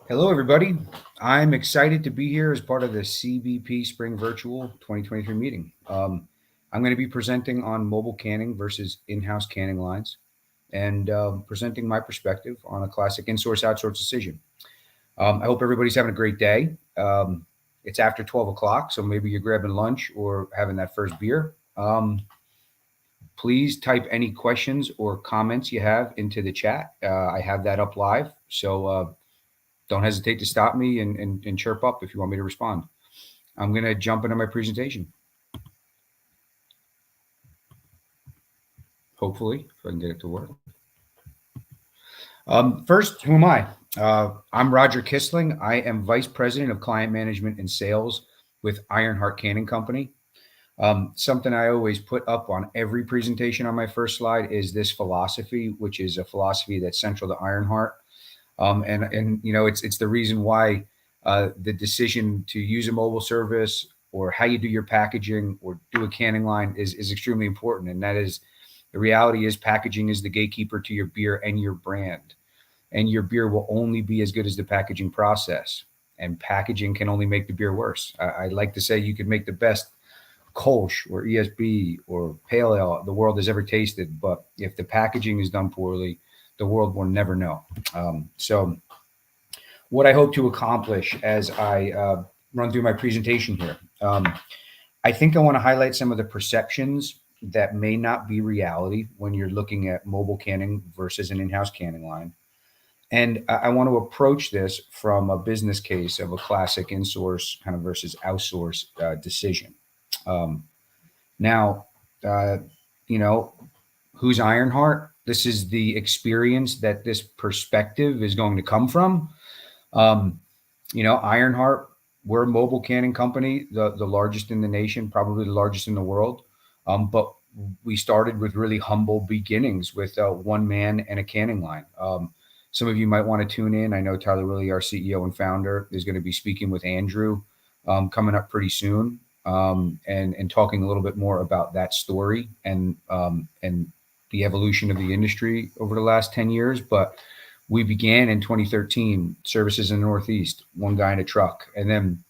Hello, everybody. I'm excited to be here as part of the CBP Spring Virtual 2023 meeting. I'm going to be presenting on mobile canning versus in-house canning lines and presenting my perspective on a classic in-source outsource decision. I hope everybody's having a great day. It's after 12 o'clock, so maybe you're grabbing lunch or having that first beer. Please type any questions or comments you have into the chat. I have that up live, so don't hesitate to stop me and chirp up if you want me to respond. I'm going to jump into my presentation. Hopefully, if I can get it to work. First, who am I? I'm Roger Kissling. I am Vice President of Client Management and Sales with Ironheart Canning Company. Something I always put up on every presentation on my first slide is this philosophy, which is a philosophy that's central to Ironheart. And you know, it's the reason why the decision to use a mobile service or how you do your packaging or do a canning line is extremely important. And that is, the reality is packaging is the gatekeeper to your beer and your brand. And your beer will only be as good as the packaging process. And packaging can only make the beer worse. I like to say you can make the best Kolsch or ESB or Pale Ale the world has ever tasted, but if the packaging is done poorly, the world will never know. So what I hope to accomplish as I run through my presentation here, I think I want to highlight some of the perceptions that may not be reality when you're looking at mobile canning versus an in-house canning line. And I want to approach this from a business case of a classic in-source kind of versus outsource decision. Um, now, you know, who's Ironheart? This is the experience that this perspective is going to come from. Ironheart, we're a mobile canning company, the largest in the nation, probably the largest in the world. But we started with really humble beginnings with one man and a canning line. Some of you might want to tune in. I know Tyler Willie, our CEO and founder, is going to be speaking with Andrew coming up pretty soon, and talking a little bit more about that story and the evolution of the industry over the last 10 years. But we began in 2013, services in the Northeast, one guy in a truck. And then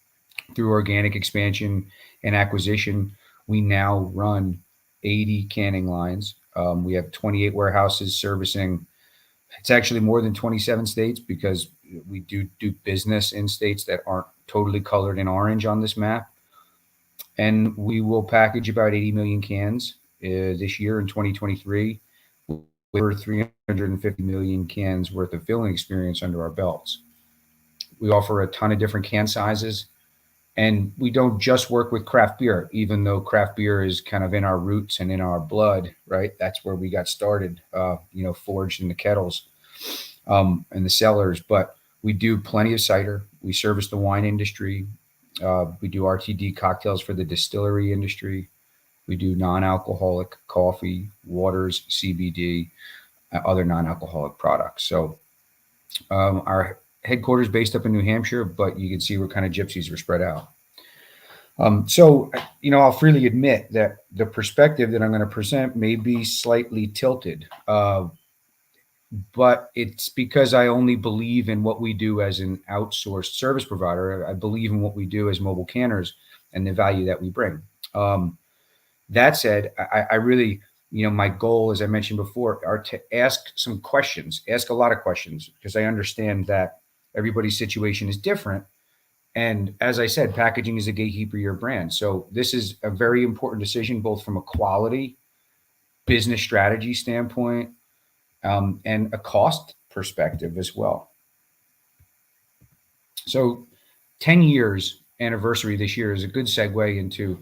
through organic expansion and acquisition, we now run 80 canning lines. We have 28 warehouses servicing. It's actually more than 27 states because we do business in states that aren't totally colored in orange on this map. And we will package about 80 million cans this year in 2023, with over 350 million cans worth of filling experience under our belts. We offer a ton of different can sizes, and we don't just work with craft beer, even though craft beer is kind of in our roots and in our blood, right? That's where we got started, forged in the kettles and the cellars. But we do plenty of cider. We service the wine industry. We do RTD cocktails for the distillery industry. We do non-alcoholic coffee, waters, CBD, other non-alcoholic products. So our headquarters based up in New Hampshire, but you can see we're kind of gypsies. We're spread out. I'll freely admit that the perspective that I'm going to present may be slightly tilted, but it's because I only believe in what we do as an outsourced service provider. I believe in what we do as mobile canners and the value that we bring. That said, I really, my goal, as I mentioned before, are to ask some questions, ask a lot of questions, because I understand that everybody's situation is different. And as I said, packaging is a gatekeeper of your brand. So this is a very important decision, both from a quality, business strategy standpoint, and a cost perspective as well. So 10 years anniversary this year is a good segue into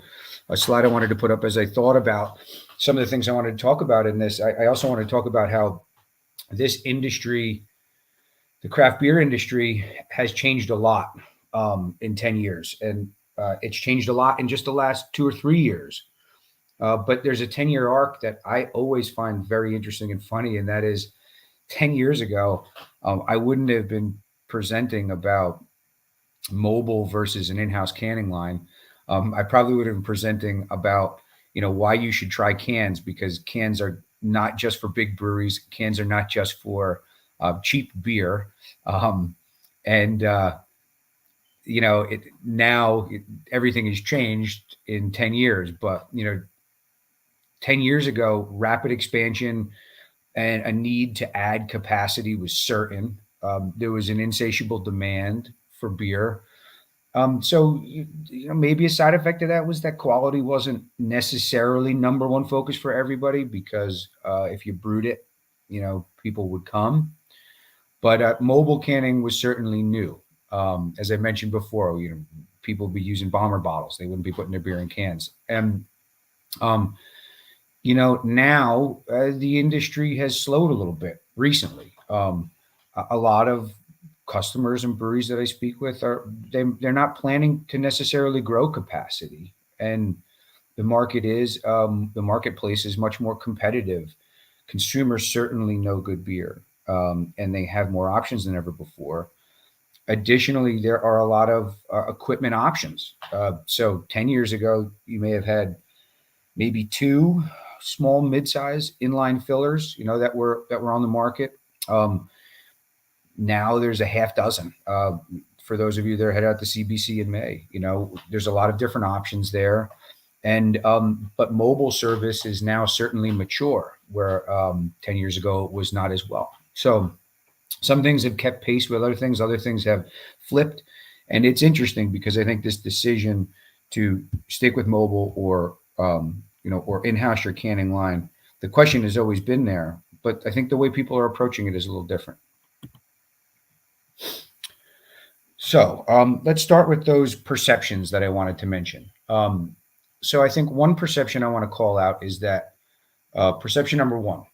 a slide I wanted to put up as I thought about some of the things I wanted to talk about in this. I also want to talk about how this industry, the craft beer industry, has changed a lot in 10 years. And it's changed a lot in just the last 2 or 3 years. But there's a 10-year arc that I always find very interesting and funny. And that is 10 years ago, I wouldn't have been presenting about mobile versus an in-house canning line. I probably would have been presenting about, why you should try cans, because cans are not just for big breweries. Cans are not just for cheap beer. And everything has changed in 10 years, but 10 years ago, rapid expansion and a need to add capacity was certain. There was an insatiable demand for beer. So maybe a side effect of that was that quality wasn't necessarily number one focus for everybody, because if you brewed it, people would come. But mobile canning was certainly new. As I mentioned before, people would be using bomber bottles. They wouldn't be putting their beer in cans. And um, now the industry has slowed a little bit recently. A lot of customers and breweries that I speak with they're not planning to necessarily grow capacity, and the marketplace is much more competitive. Consumers certainly know good beer, and they have more options than ever before. Additionally, there are a lot of equipment options. So 10 years ago, you may have had maybe two small mid-size inline fillers, that were on the market. Now there's a half dozen. For those of you that are headed out to CBC in May, there's a lot of different options there. And but mobile service is now certainly mature, where 10 years ago it was not as well. So some things have kept pace with other things have flipped. And it's interesting because I think this decision to stick with mobile or in-house your canning line, the question has always been there, but I think the way people are approaching it is a little different. So let's start with those perceptions that I wanted to mention. So I think one perception I want to call out is that perception number one,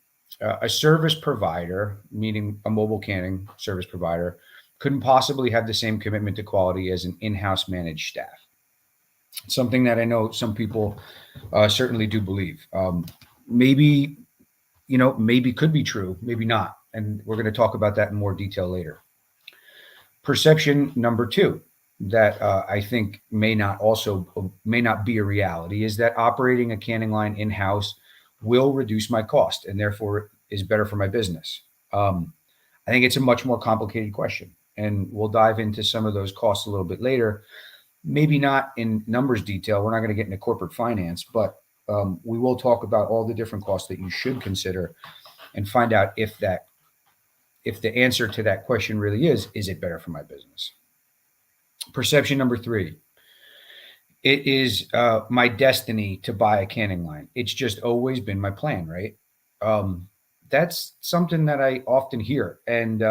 a service provider, meaning a mobile canning service provider, couldn't possibly have the same commitment to quality as an in-house managed staff. Something that I know some people certainly do believe. Maybe could be true, maybe not. And we're going to talk about that in more detail later. Perception number two, that I think may not be a reality, is that operating a canning line in-house will reduce my cost and therefore is better for my business. I think it's a much more complicated question, and we'll dive into some of those costs a little bit later. Maybe not in numbers detail. We're not going to get into corporate finance, but we will talk about all the different costs that you should consider and find out if the answer to that question really is it better for my business? Perception number three, it is my destiny to buy a canning line. It's just always been my plan, right? That's something that I often hear. And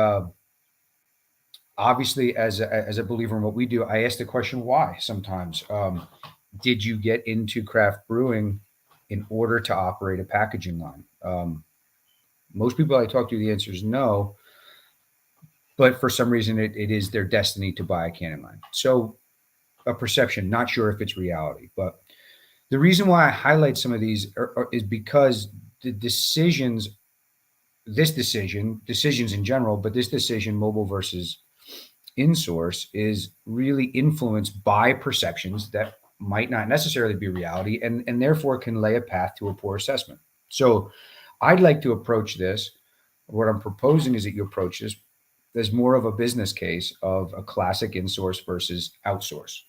obviously, as a believer in what we do, I ask the question why sometimes. Did you get into craft brewing in order to operate a packaging line? Most people I talk to, the answer is no. But for some reason, it is their destiny to buy a canning line. So a perception, not sure if it's reality. But the reason why I highlight some of these is because decisions in general, but this decision, mobile versus Insource, is really influenced by perceptions that might not necessarily be reality, and therefore can lay a path to a poor assessment. So I'd like to approach this. What I'm proposing is that you approach this as more of a business case of a classic Insource versus Outsource.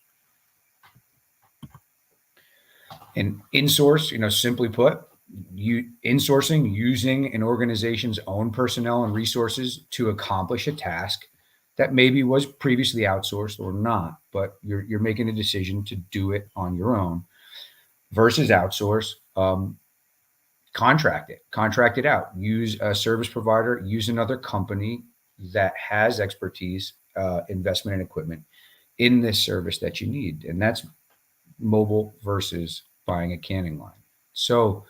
And Insource, simply put, insourcing, using an organization's own personnel and resources to accomplish a task that maybe was previously outsourced or not, but you're making a decision to do it on your own. Versus Outsource, contract it out, use a service provider, use another company that has expertise, investment and equipment in this service that you need. And that's mobile versus buying a canning line. So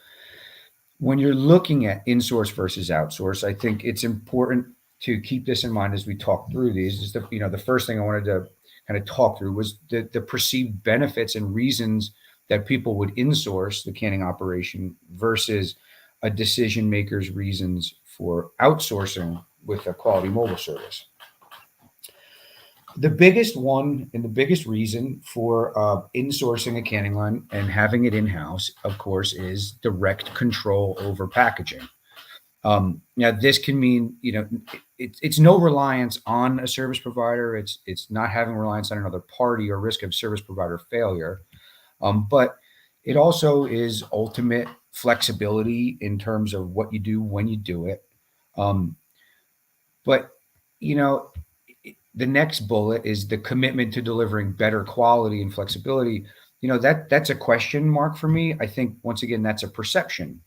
when you're looking at Insource versus Outsource, I think it's important to keep this in mind as we talk through these. Is the first thing I wanted to kind of talk through was the perceived benefits and reasons that people would insource the canning operation versus a decision maker's reasons for outsourcing with a quality mobile service. The biggest one and the biggest reason for insourcing a canning line and having it in-house, of course, is direct control over packaging. Now, this can mean, it's no reliance on a service provider. It's not having reliance on another party or risk of service provider failure. But it also is ultimate flexibility in terms of what you do when you do it. Um, but you know, the next bullet is the commitment to delivering better quality and flexibility. That's a question mark for me. I think once again that's a perception.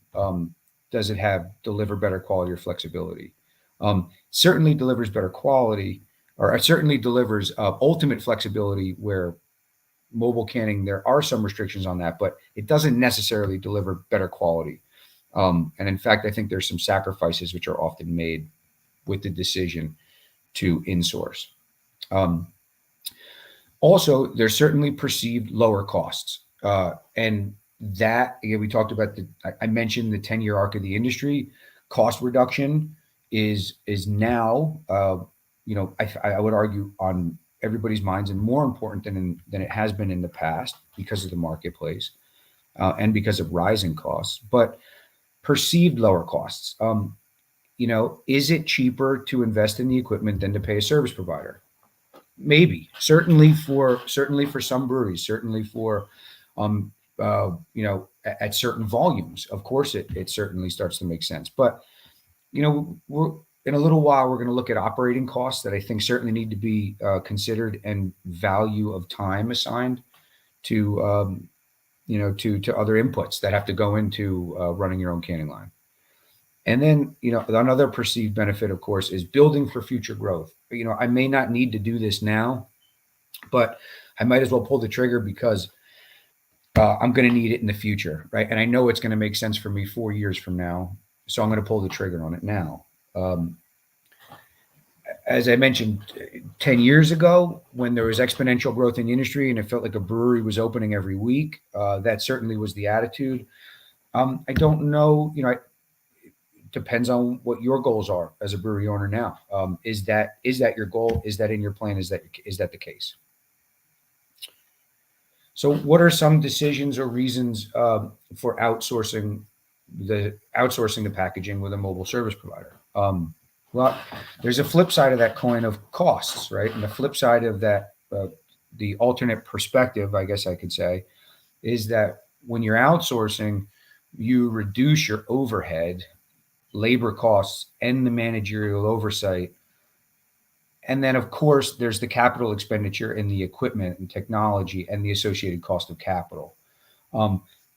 Does it have deliver better quality or flexibility? Certainly delivers better quality, or it certainly delivers ultimate flexibility where mobile canning, there are some restrictions on that, but it doesn't necessarily deliver better quality. And in fact, I think there's some sacrifices which are often made with the decision to insource. Um, Also, there's certainly perceived lower costs. And that, again, we talked about I mentioned the 10-year arc of the industry. Cost reduction is now, I would argue on everybody's minds and more important than it has been in the past because of the marketplace and because of rising costs, but perceived lower costs. Is it cheaper to invest in the equipment than to pay a service provider? Maybe, certainly for some breweries, certainly for at certain volumes. Of course, it certainly starts to make sense. But we're in a little while we're going to look at operating costs that I think certainly need to be considered, and value of time assigned to to other inputs that have to go into running your own canning line. And then, another perceived benefit, of course, is building for future growth. I may not need to do this now, but I might as well pull the trigger because I'm going to need it in the future, right? And I know it's going to make sense for me 4 years from now, so I'm going to pull the trigger on it now. As I mentioned, 10 years ago, when there was exponential growth in the industry and it felt like a brewery was opening every week, that certainly was the attitude. I don't know, depends on what your goals are as a brewery owner now. Is that your goal? Is that in your plan? Is that the case? So, what are some decisions or reasons for outsourcing the packaging with a mobile service provider? Well, there's a flip side of that coin of costs, right? And the flip side of that, the alternate perspective, I guess I could say, is that when you're outsourcing, you reduce your overhead, labor costs, and the managerial oversight. And then, of course, there's the capital expenditure in the equipment and technology and the associated cost of capital.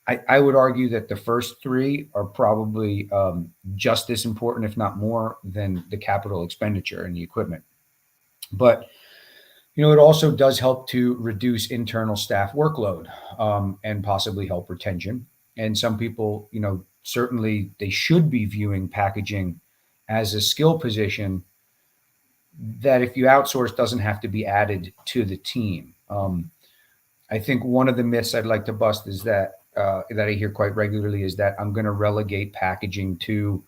I would argue that the first three are probably just as important, if not more, than the capital expenditure and the equipment. But it also does help to reduce internal staff workload and possibly help retention. And some people, certainly they should be viewing packaging as a skill position that if you outsource doesn't have to be added to the team. I think one of the myths I'd like to bust is that I hear quite regularly is that I'm going to relegate packaging to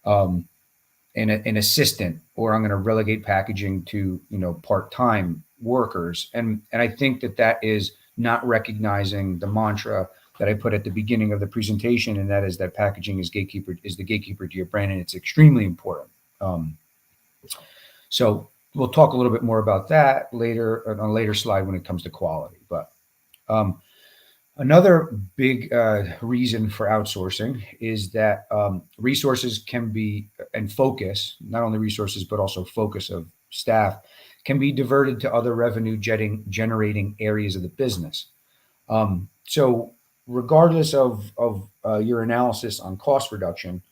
an assistant, or I'm going to relegate packaging to part-time workers, and I think that is not recognizing the mantra that I put at the beginning of the presentation, and that is that packaging is the gatekeeper to your brand, and it's extremely important. So we'll talk a little bit more about that later on a later slide when it comes to quality. But another big reason for outsourcing is that resources can be, and focus, not only resources, but also focus of staff, can be diverted to other revenue generating areas of the business. So regardless of your analysis on cost reduction,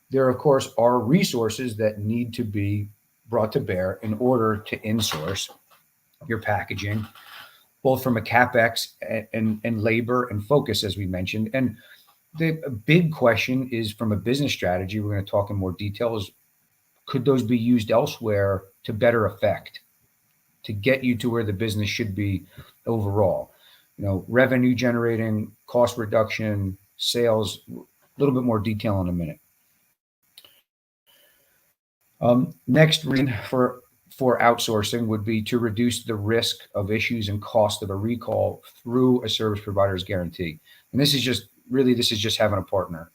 there, of course, are resources that need to be brought to bear in order to insource your packaging, both from a CapEx and labor and focus, as we mentioned. And the big question is, from a business strategy, we're going to talk in more detail, is could those be used elsewhere to better effect, to get you to where the business should be overall? Revenue generating, cost reduction, sales, a little bit more detail in a minute. Next reason for outsourcing would be to reduce the risk of issues and cost of a recall through a service provider's guarantee. And this is just having a partner.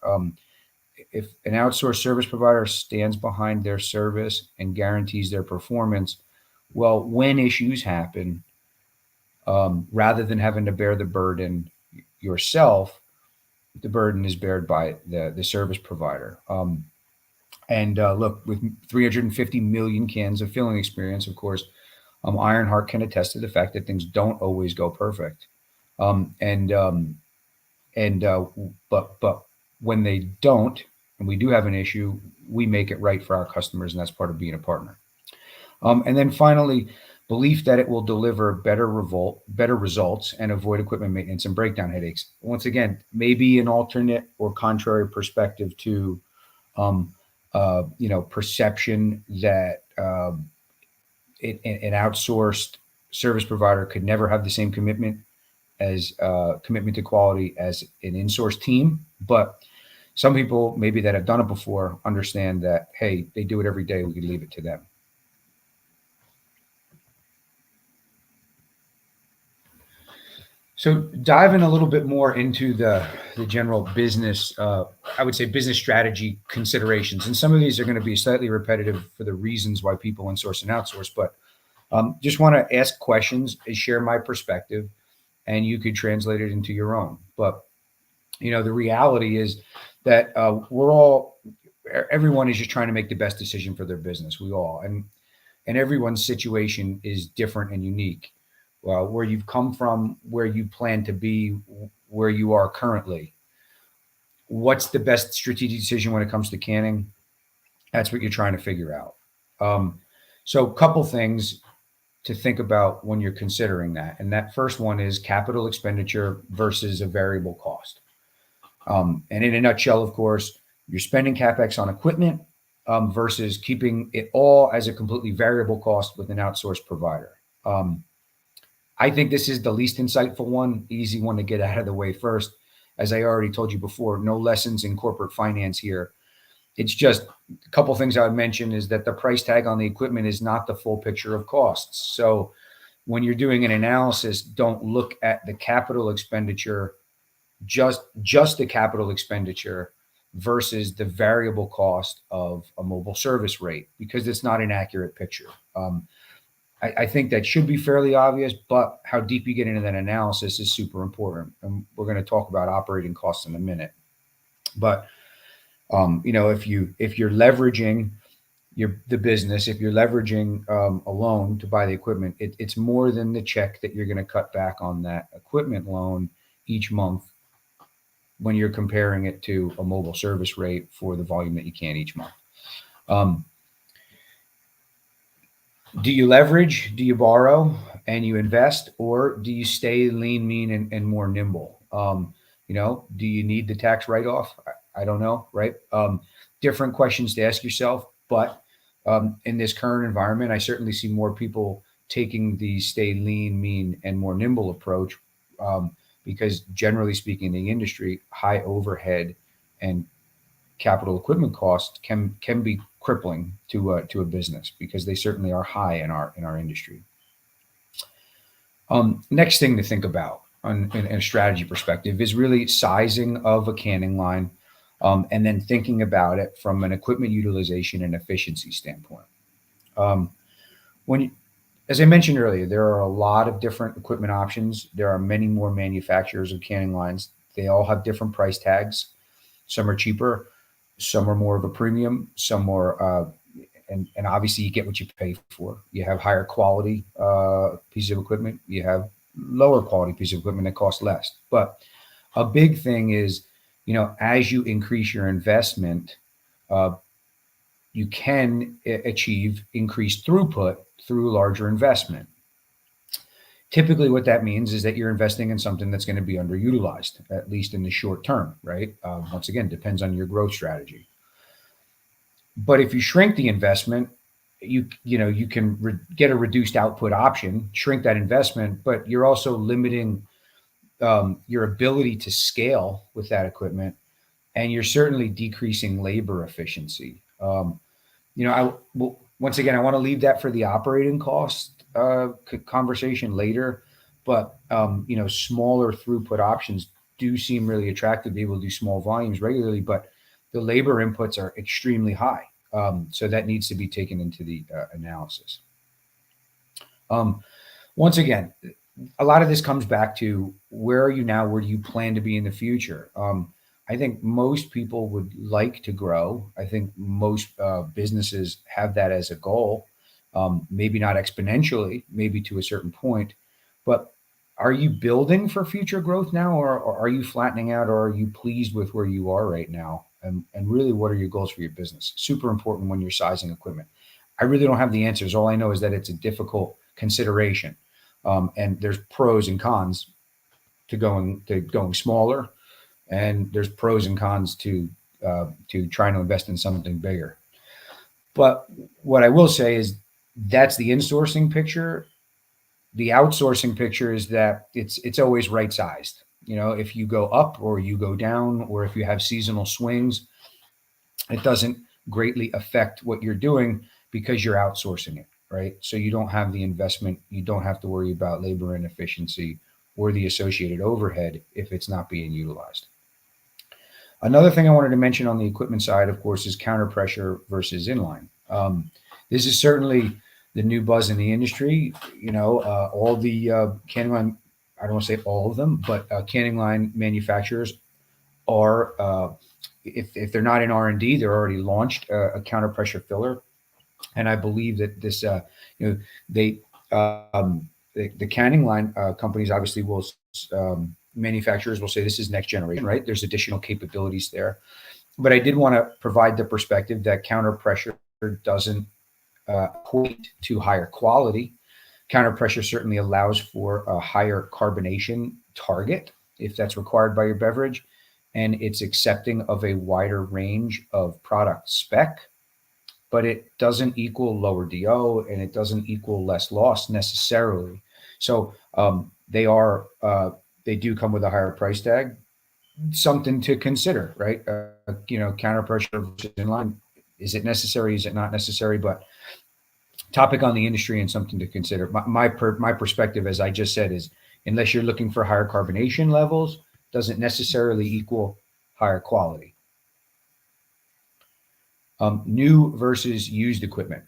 if an outsourced service provider stands behind their service and guarantees their performance, well, when issues happen, rather than having to bear the burden yourself, the burden is bared by the service provider. And look, with 350 million cans of filling experience, of course, Ironheart can attest to the fact that things don't always go perfect. Um, and and but when they don't, and we do have an issue, we make it right for our customers, and that's part of being a partner. And then finally, belief that it will deliver better results and avoid equipment maintenance and breakdown headaches. Once again, maybe an alternate or contrary perspective to perception that an outsourced service provider could never have the same commitment to quality as an in-source team. But some people maybe that have done it before understand that, hey, they do it every day. We could leave it to them. So diving a little bit more into the general business, I would say business strategy considerations. And some of these are going to be slightly repetitive for the reasons why people insource and outsource, but just want to ask questions and share my perspective, and you could translate it into your own. But, the reality is that everyone is just trying to make the best decision for their business. We all, and everyone's situation is different and unique. Where you've come from, where you plan to be, where you are currently. What's the best strategic decision when it comes to canning? That's what you're trying to figure out. So a couple things to think about when you're considering that. And that first one is capital expenditure versus a variable cost. And in a nutshell, of course, you're spending CapEx on equipment versus keeping it all as a completely variable cost with an outsourced provider. I think this is the least insightful one, easy one to get out of the way first. As I already told you before, no lessons in corporate finance here. It's just a couple things I would mention is that the price tag on the equipment is not the full picture of costs. So when you're doing an analysis, don't look at the capital expenditure, just the capital expenditure versus the variable cost of a mobile service rate, because it's not an accurate picture. I think that should be fairly obvious, but how deep you get into that analysis is super important. And we're going to talk about operating costs in a minute. But if you're leveraging the business, if you're leveraging a loan to buy the equipment, it's more than the check that you're going to cut back on that equipment loan each month when you're comparing it to a mobile service rate for the volume that you can each month. Do you leverage? Do you borrow and you invest, or do you stay lean, mean, and more nimble? Do you need the tax write-off? I don't know, right? Different questions to ask yourself. But in this current environment, I certainly see more people taking the stay lean, mean, and more nimble approach because generally speaking, in the industry, high overhead and capital equipment costs can be crippling to a business, because they certainly are high in our industry. Next thing to think about in a strategy perspective is really sizing of a canning line, and then thinking about it from an equipment utilization and efficiency standpoint. As I mentioned earlier, there are a lot of different equipment options. There are many more manufacturers of canning lines. They all have different price tags. Some are cheaper, some are more of a premium, some more, and obviously you get what you pay for. You have higher quality pieces of equipment. You have lower quality pieces of equipment that cost less. But a big thing is, as you increase your investment, you can achieve increased throughput through larger investment. Typically what that means is that you're investing in something that's going to be underutilized, at least in the short term, right? Once again, depends on your growth strategy. But if you shrink the investment, you can get a reduced output option, shrink that investment, but you're also limiting your ability to scale with that equipment, and you're certainly decreasing labor efficiency. Once again, I want to leave that for the operating cost conversation later, but smaller throughput options do seem really attractive to be able to do small volumes regularly, but the labor inputs are extremely high. So that needs to be taken into the analysis. Um, Once again, a lot of this comes back to where are you now? Where do you plan to be in the future? I think most people would like to grow. I think most businesses have that as a goal. Maybe not exponentially, maybe to a certain point, but are you building for future growth now, or are you flattening out, or are you pleased with where you are right now? And really, what are your goals for your business? Super important when you're sizing equipment. I really don't have the answers. All I know is that it's a difficult consideration, and there's pros and cons to going smaller, and there's pros and cons to trying to invest in something bigger. But what I will say is that's the insourcing picture. The outsourcing picture is that it's always right sized. If you go up or you go down, or if you have seasonal swings, it doesn't greatly affect what you're doing because you're outsourcing it, right? So you don't have the investment, you don't have to worry about labor inefficiency or the associated overhead if it's not being utilized. Another thing I wanted to mention on the equipment side, of course, is counter pressure versus inline. This is certainly the new buzz in the industry. All the canning line, I don't want to say all of them, but canning line manufacturers are, if they're not in R&D, they're already launched a counter pressure filler. And I believe that this, they, the canning line companies obviously will, manufacturers will say this is next generation, right? There's additional capabilities there. But I did want to provide the perspective that counter pressure doesn't equate to higher quality. Counter pressure certainly allows for a higher carbonation target if that's required by your beverage, and it's accepting of a wider range of product spec, but it doesn't equal lower DO, and it doesn't equal less loss necessarily. So they do come with a higher price tag, something to consider, right? Counter pressure versus inline. Is it necessary? Is it not necessary? But topic on the industry and something to consider. My perspective, as I just said, is unless you're looking for higher carbonation levels, doesn't necessarily equal higher quality. New versus used equipment.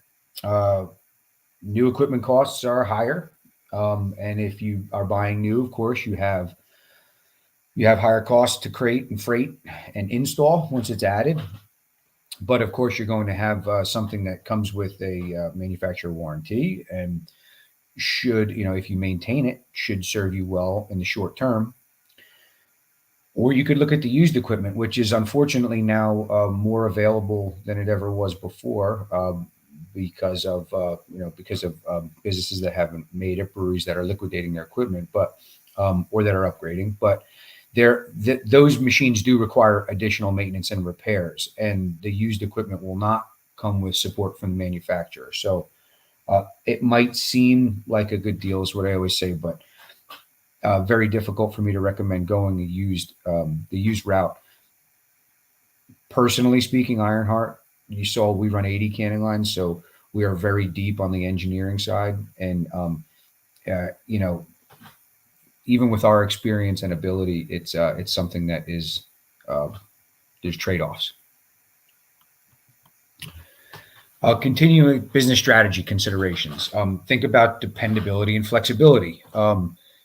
New equipment costs are higher, and if you are buying new, of course, you have higher costs to crate and freight and install once it's added. But of course, you're going to have something that comes with a manufacturer warranty, and should, if you maintain it, should serve you well in the short term. Or you could look at the used equipment, which is unfortunately now more available than it ever was before, because of businesses that haven't made it, breweries that are liquidating their equipment, but or that are upgrading. But those machines do require additional maintenance and repairs, and the used equipment will not come with support from the manufacturer. So it might seem like a good deal, is what I always say, but very difficult for me to recommend going the used route. Personally speaking, Ironheart, you saw we run 80 canning lines, so we are very deep on the engineering side, and even with our experience and ability, it's something that is there's trade-offs. Continuing business strategy considerations. Think about dependability and flexibility.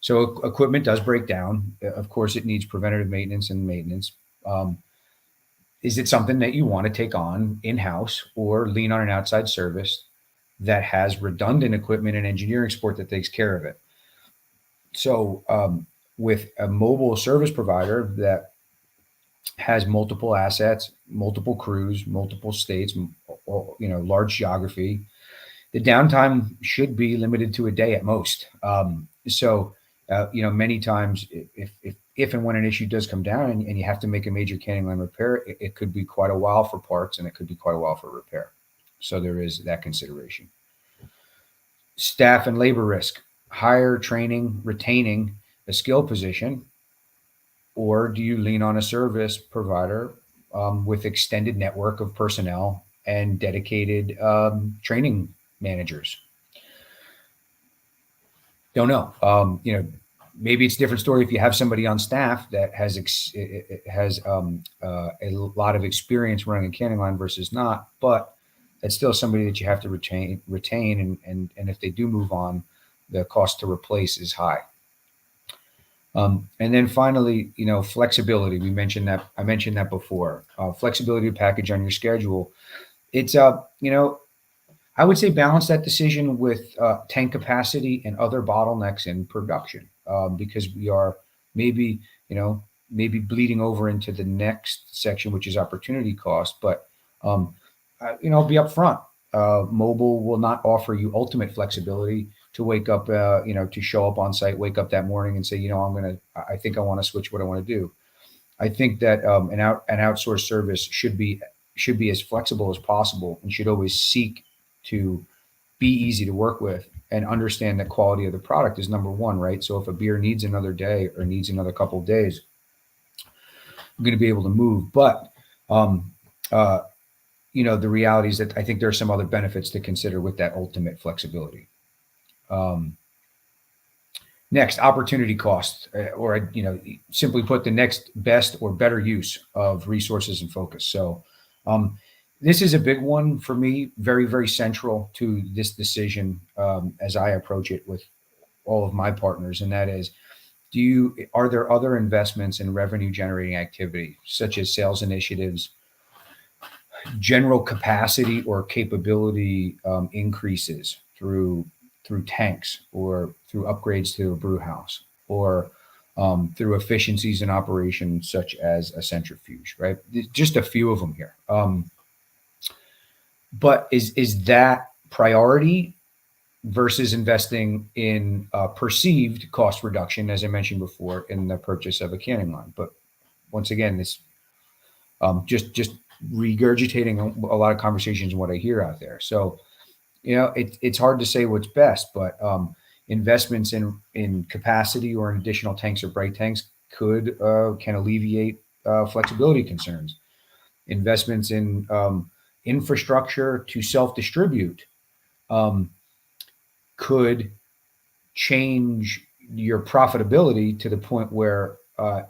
So equipment does break down. Of course, it needs preventative maintenance and maintenance. Is it something that you want to take on in-house or lean on an outside service that has redundant equipment and engineering support that takes care of it? So with a mobile service provider that has multiple assets, multiple crews, multiple states, large geography, the downtime should be limited to a day at most. Many times, if and when an issue does come down and you have to make a major canning line repair, it could be quite a while for parts, and it could be quite a while for repair. So there is that consideration. Staff and labor risk. Hire, training, retaining a skill position, or do you lean on a service provider with extended network of personnel and dedicated training managers? Don't know. maybe it's a different story if you have somebody on staff that has a lot of experience running a canning line versus not, but that's still somebody that you have to retain, and if they do move on, the cost to replace is high. And then finally, flexibility. I mentioned that before. Flexibility to package on your schedule. It's I would say balance that decision with tank capacity and other bottlenecks in production, because we are maybe maybe bleeding over into the next section, which is opportunity cost. But be upfront. Mobile will not offer you ultimate flexibility to wake up, to show up on site, wake up that morning and say, I think I want to switch what I want to do. I think that an outsourced service should be as flexible as possible and should always seek to be easy to work with and understand that quality of the product is number one, right? So if a beer needs another day or needs another couple of days, I'm going to be able to move. But the reality is that I think there are some other benefits to consider with that ultimate flexibility. Next, opportunity cost, or simply put, the next best or better use of resources and focus. So this is a big one for me, very, very central to this decision as I approach it with all of my partners, and that is, are there other investments in revenue generating activity, such as sales initiatives, general capacity or capability increases through tanks, or through upgrades to a brew house, or through efficiencies in operations such as a centrifuge, right? Just a few of them here. But is that priority versus investing in perceived cost reduction, as I mentioned before, in the purchase of a canning line? But once again, this just regurgitating a lot of conversations and what I hear out there. So it's hard to say what's best, but investments in capacity or in additional tanks or bright tanks can alleviate flexibility concerns. Investments in infrastructure to self-distribute could change your profitability to the point where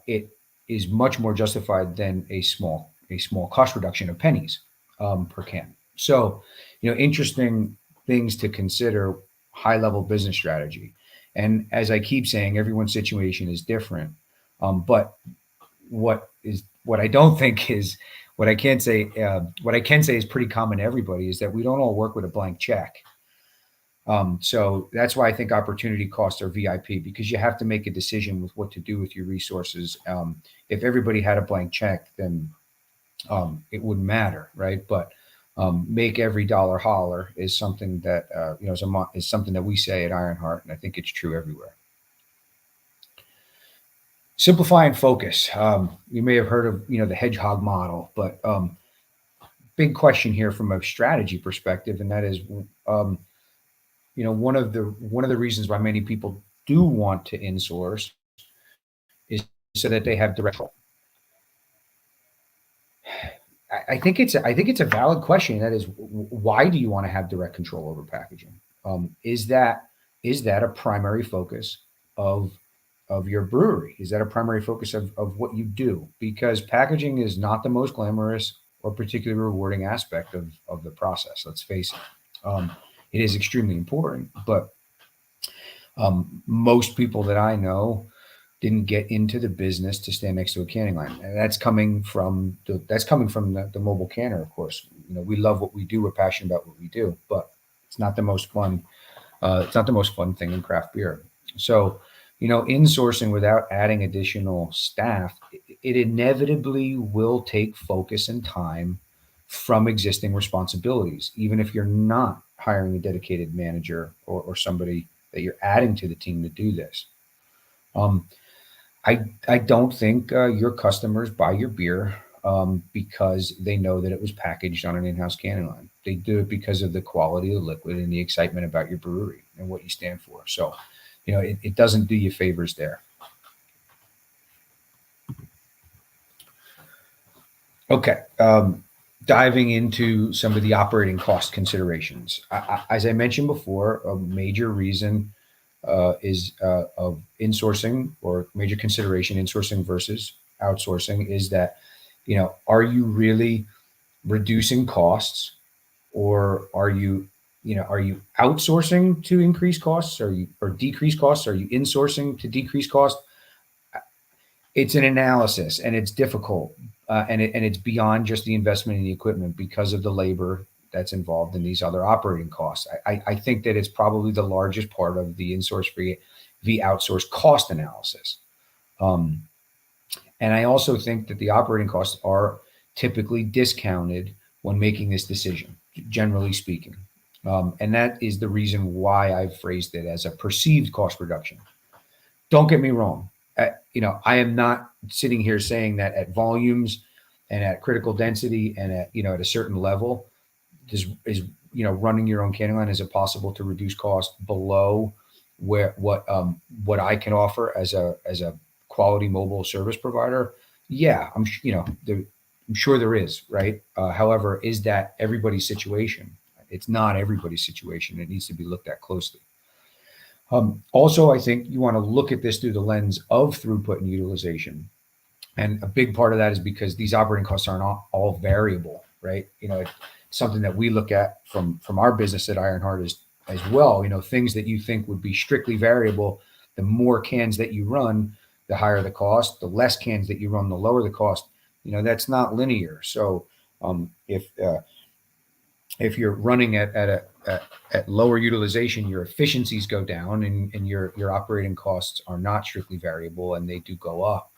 it is much more justified than a small cost reduction of pennies per can. So, interesting things to consider, high-level business strategy. And as I keep saying, everyone's situation is different. But what I don't think is, what I can say is pretty common to everybody, is that we don't all work with a blank check. So that's why I think opportunity costs are VIP, because you have to make a decision with what to do with your resources. If everybody had a blank check, then it wouldn't matter, right? But make every dollar holler is something that is something that we say at Ironheart, and I think it's true everywhere. Simplify and focus. You may have heard of the hedgehog model, but big question here from a strategy perspective, and that is one of the reasons why many people do want to insource is so that they have direct control. I think it's a valid question. That is, why do you want to have direct control over packaging? Is that a primary focus of your brewery? Is that a primary focus of what you do? Because packaging is not the most glamorous or particularly rewarding aspect of the process. Let's face it. It is extremely important, but most people that I know didn't get into the business to stand next to a canning line, and that's coming from the mobile canner. Of course, we love what we do. We're passionate about what we do, but it's not the most fun. It's not the most fun thing in craft beer. So, insourcing without adding additional staff, it inevitably will take focus and time from existing responsibilities, even if you're not hiring a dedicated manager or somebody that you're adding to the team to do this. I don't think your customers buy your beer because they know that it was packaged on an in-house canning line. They do it because of the quality of the liquid and the excitement about your brewery and what you stand for. So, it doesn't do you favors there. Okay. Diving into some of the operating cost considerations. As I mentioned before, a major reason of insourcing, or major consideration insourcing versus outsourcing, is that, are you really reducing costs, or are you outsourcing to increase costs, or decrease costs? Are you insourcing to decrease costs? It's an analysis, and it's difficult, and it's beyond just the investment in the equipment because of the labor that's involved in these other operating costs. I think that it's probably the largest part of the insource v outsource cost analysis. Um, and I also think that the operating costs are typically discounted when making this decision, generally speaking. And that is the reason why I've phrased it as a perceived cost reduction. Don't get me wrong. I am not sitting here saying that at volumes and at critical density and at a certain level, is running your own canning line, is it possible to reduce cost below what I can offer as a quality mobile service provider? Yeah, I'm sure there is, right? However, is that everybody's situation? It's not everybody's situation. It needs to be looked at closely. Also, I think you want to look at this through the lens of throughput and utilization. And a big part of that is because these operating costs are not all variable, right? It's something that we look at from our business at Ironheart as well. Things that you think would be strictly variable, the more cans that you run, the higher the cost. The less cans that you run, the lower the cost. That's not linear. So if you're running at lower utilization, your efficiencies go down, and your operating costs are not strictly variable, and they do go up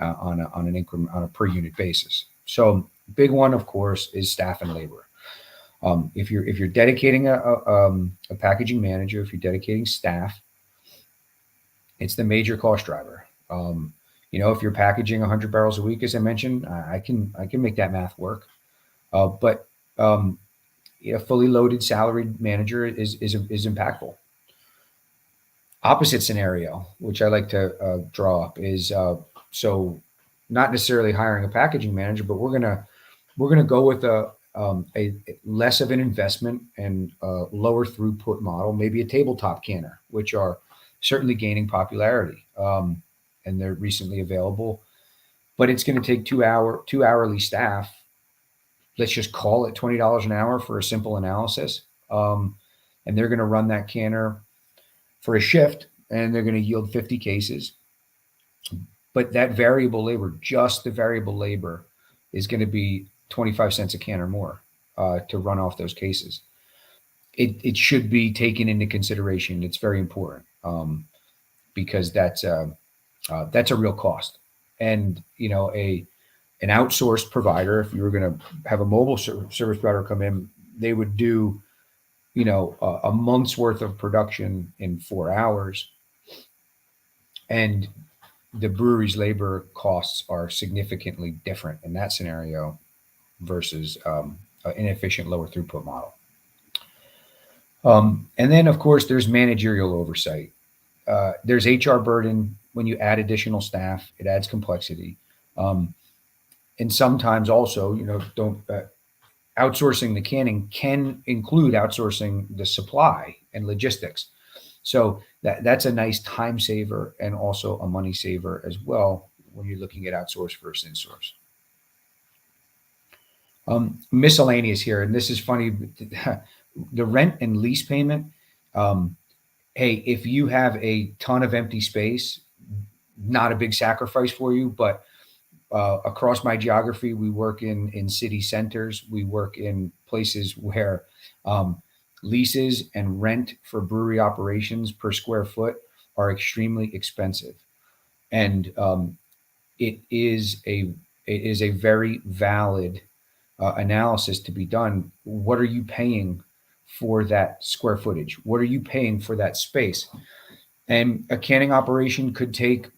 on an increment, on a per unit basis. So big one, of course, is staff and labor. If you're dedicating a packaging manager, if you're dedicating staff, it's the major cost driver. If you're packaging 100 barrels a week, as I mentioned, I can make that math work. But a fully loaded salaried manager is impactful. Opposite scenario, which I like to draw up, is so not necessarily hiring a packaging manager, but we're gonna go with a less of an investment and lower throughput model, maybe a tabletop canner, which are certainly gaining popularity, and they're recently available. But it's going to take two hourly staff. Let's just call it $20 an hour for a simple analysis. And they're going to run that canner for a shift, and they're going to yield 50 cases. But that variable labor, just the variable labor, is going to be 25 cents a can or more to run off those cases. It should be taken into consideration. It's very important because that's a real cost. And an outsourced provider, if you were going to have a mobile service provider come in, they would do a month's worth of production in 4 hours, and the brewery's labor costs are significantly different in that scenario versus an inefficient lower throughput model. And then, of course, there's managerial oversight. There's HR burden when you add additional staff. It adds complexity. And sometimes also, outsourcing the canning can include outsourcing the supply and logistics. So that's a nice time saver and also a money saver as well when you're looking at outsource versus insource. Miscellaneous here, and this is funny, the rent and lease payment. Hey, if you have a ton of empty space, not a big sacrifice for you, but across my geography, we work in city centers. We work in places where leases and rent for brewery operations per square foot are extremely expensive, and it is a very valid analysis to be done. What are you paying for that square footage? What are you paying for that space? And a canning operation could take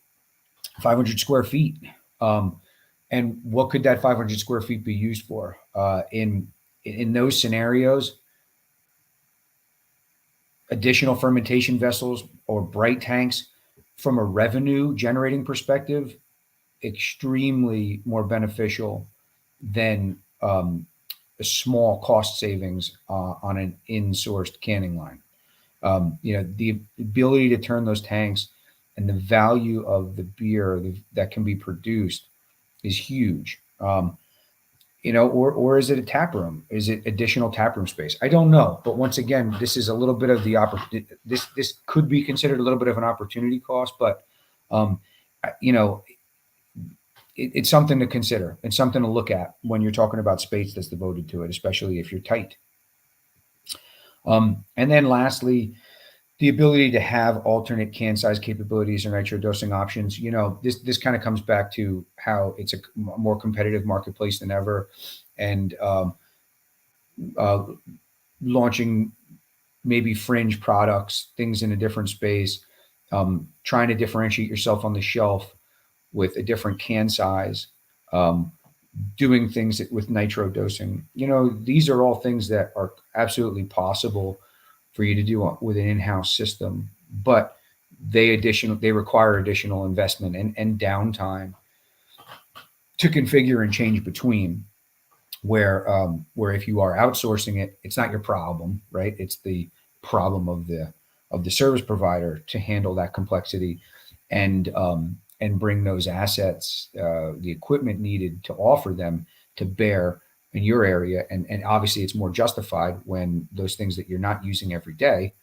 500 square feet. And what could that 500 square feet be used for? In those scenarios, additional fermentation vessels or bright tanks, from a revenue generating perspective, extremely more beneficial than a small cost savings on an in-sourced canning line. The ability to turn those tanks and the value of the beer that can be produced is huge. Or is it a tap room? Is it additional tap room space? I don't know. But once again, this is a little bit of the this could be considered a little bit of an opportunity cost, but um, it's something to consider and something to look at when you're talking about space that's devoted to it, especially if you're tight. And then lastly, the ability to have alternate can size capabilities or nitro dosing options. This kind of comes back to how it's a more competitive marketplace than ever, and uh, launching maybe fringe products, things in a different space, trying to differentiate yourself on the shelf with a different can size, um, doing things with nitro dosing. These are all things that are absolutely possible for you to do with an in-house system, but they require additional investment and downtime to configure and change between. Where if you are outsourcing it, it's not your problem, right? It's the problem of the service provider to handle that complexity and bring those assets, the equipment needed to offer them to bear in your area. And obviously, it's more justified when those things that you're not using every day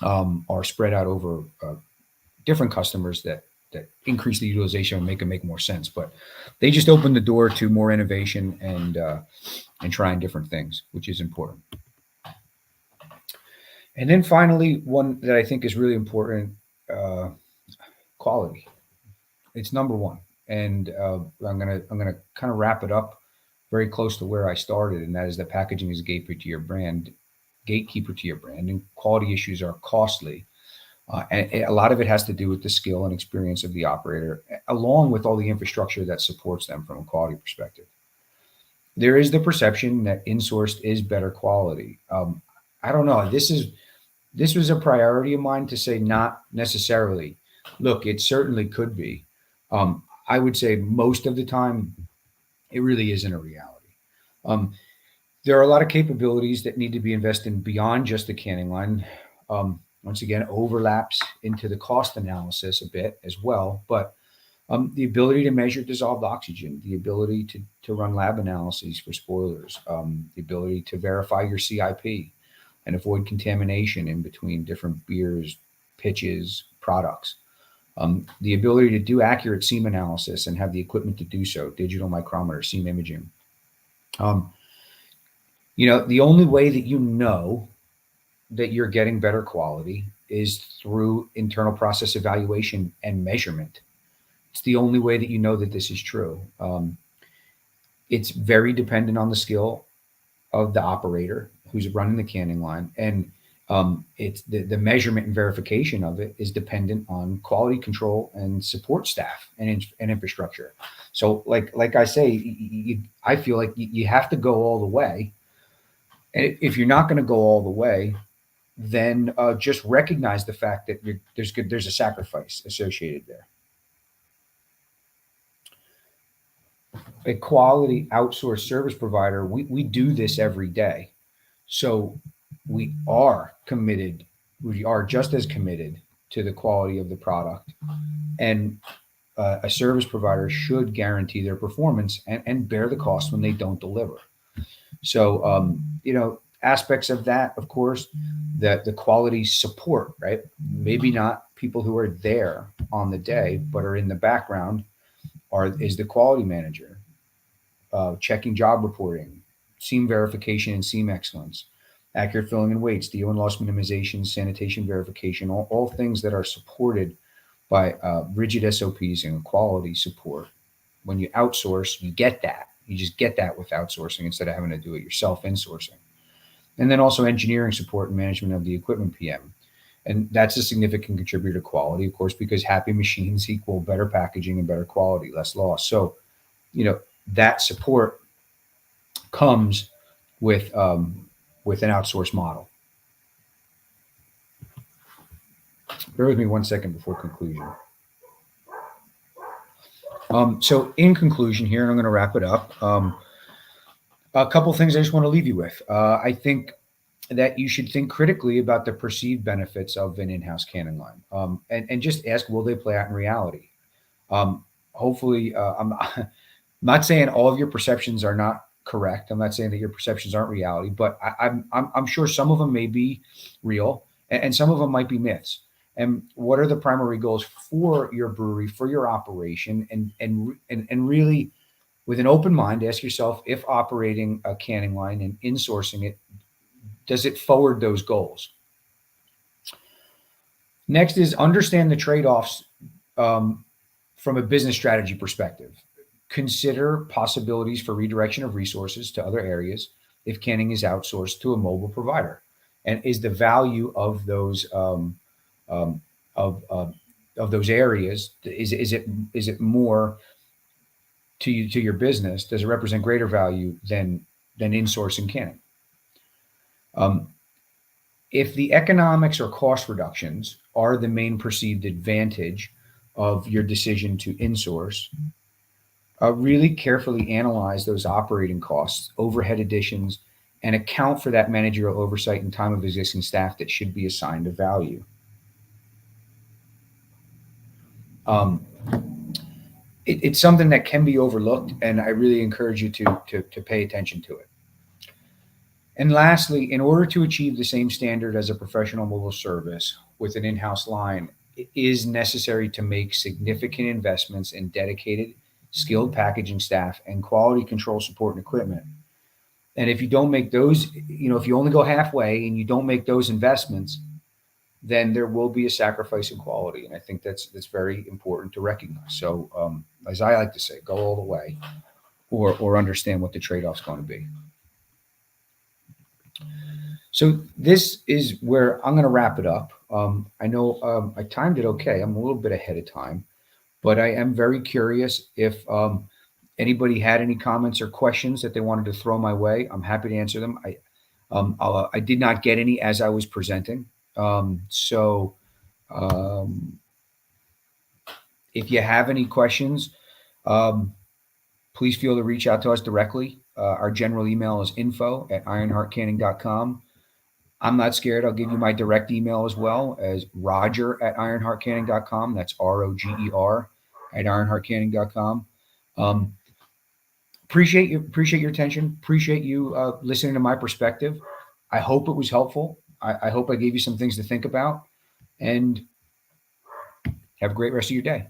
are spread out over different customers that increase the utilization and make more sense. But they just open the door to more innovation and trying different things, which is important. And then finally, one that I think is really important, quality. It's number one. And I'm gonna kind of wrap it up very close to where I started, and that is that packaging is a gatekeeper to your brand, and quality issues are costly. And a lot of it has to do with the skill and experience of the operator, along with all the infrastructure that supports them from a quality perspective. There is the perception that insourced is better quality. I don't know. This was a priority of mine to say not necessarily. Look, it certainly could be. I would say most of the time, it really isn't a reality. Um, there are a lot of capabilities that need to be invested in beyond just the canning line. Once again, overlaps into the cost analysis a bit as well, but the ability to measure dissolved oxygen, the ability to run lab analyses for spoilers, the ability to verify your CIP and avoid contamination in between different beers, pitches, products. The ability to do accurate seam analysis and have the equipment to do so, digital micrometer, seam imaging. Um, the only way that that you're getting better quality is through internal process evaluation and measurement. It's the only way that you know that this is true. It's very dependent on the skill of the operator who's running the canning line, and it's the measurement and verification of it is dependent on quality control and support staff and infrastructure. So, like I say, I feel like you have to go all the way. And if you're not going to go all the way, then just recognize the fact that there's a sacrifice associated there. A quality outsourced service provider, we do this every day. So we are committed, we are just as committed to the quality of the product. And a service provider should guarantee their performance and bear the cost when they don't deliver. So, aspects of that, of course, that the quality support, right? Maybe not people who are there on the day, but are in the background, is the quality manager, checking job reporting, seam verification and seam excellence, accurate filling and weights, DO and loss minimization, sanitation verification, all things that are supported by rigid SOPs and quality support. When you outsource, you get that. You just get that with outsourcing instead of having to do it yourself, insourcing. And then also engineering support and management of the equipment PM. And that's a significant contributor to quality, of course, because happy machines equal better packaging and better quality, less loss. So, that support comes with an outsource model. Bear with me 1 second before conclusion. So in conclusion here, and I'm going to wrap it up. A couple of things I just want to leave you with. I think that you should think critically about the perceived benefits of an in-house canning line, and just ask, will they play out in reality? Hopefully, I'm not saying all of your perceptions are not correct. I'm not saying that your perceptions aren't reality, but I'm sure some of them may be real, and some of them might be myths. And what are the primary goals for your brewery, for your operation, and really, with an open mind, ask yourself, if operating a canning line and insourcing it, does it forward those goals? Next is understand the trade-offs, um, from a business strategy perspective. Consider possibilities for redirection of resources to other areas if canning is outsourced to a mobile provider, and is the value um, of of those areas, is it more to you, to your business? Does it represent greater value than insourcing canning? Um, if the economics or cost reductions are the main perceived advantage of your decision to insource, really carefully analyze those operating costs, overhead additions, and account for that managerial oversight and time of existing staff that should be assigned a value. Um, it's something that can be overlooked, and I really encourage you to pay attention to it. And lastly, in order to achieve the same standard as a professional mobile service with an in-house line, it is necessary to make significant investments in dedicated, skilled packaging staff and quality control support and equipment. And if you don't make those, if you only go halfway and you don't make those investments, then there will be a sacrifice in quality. And I think that's very important to recognize. So, as I like to say, go all the way, or understand what the trade-off is going to be. So this is where I'm going to wrap it up. I know I timed it okay. I'm a little bit ahead of time, but I am very curious if anybody had any comments or questions that they wanted to throw my way. I'm happy to answer them. I did not get any as I was presenting. So um, if you have any questions, um, please feel to reach out to us directly. Our general email is info@ironheartcanning.com. I'm not scared. I'll give you my direct email as well, as roger@ironheartcanning.com. That's ROGER at ironheartcanning.com. Um, appreciate your attention. Appreciate you listening to my perspective. I hope it was helpful. I hope I gave you some things to think about, and have a great rest of your day.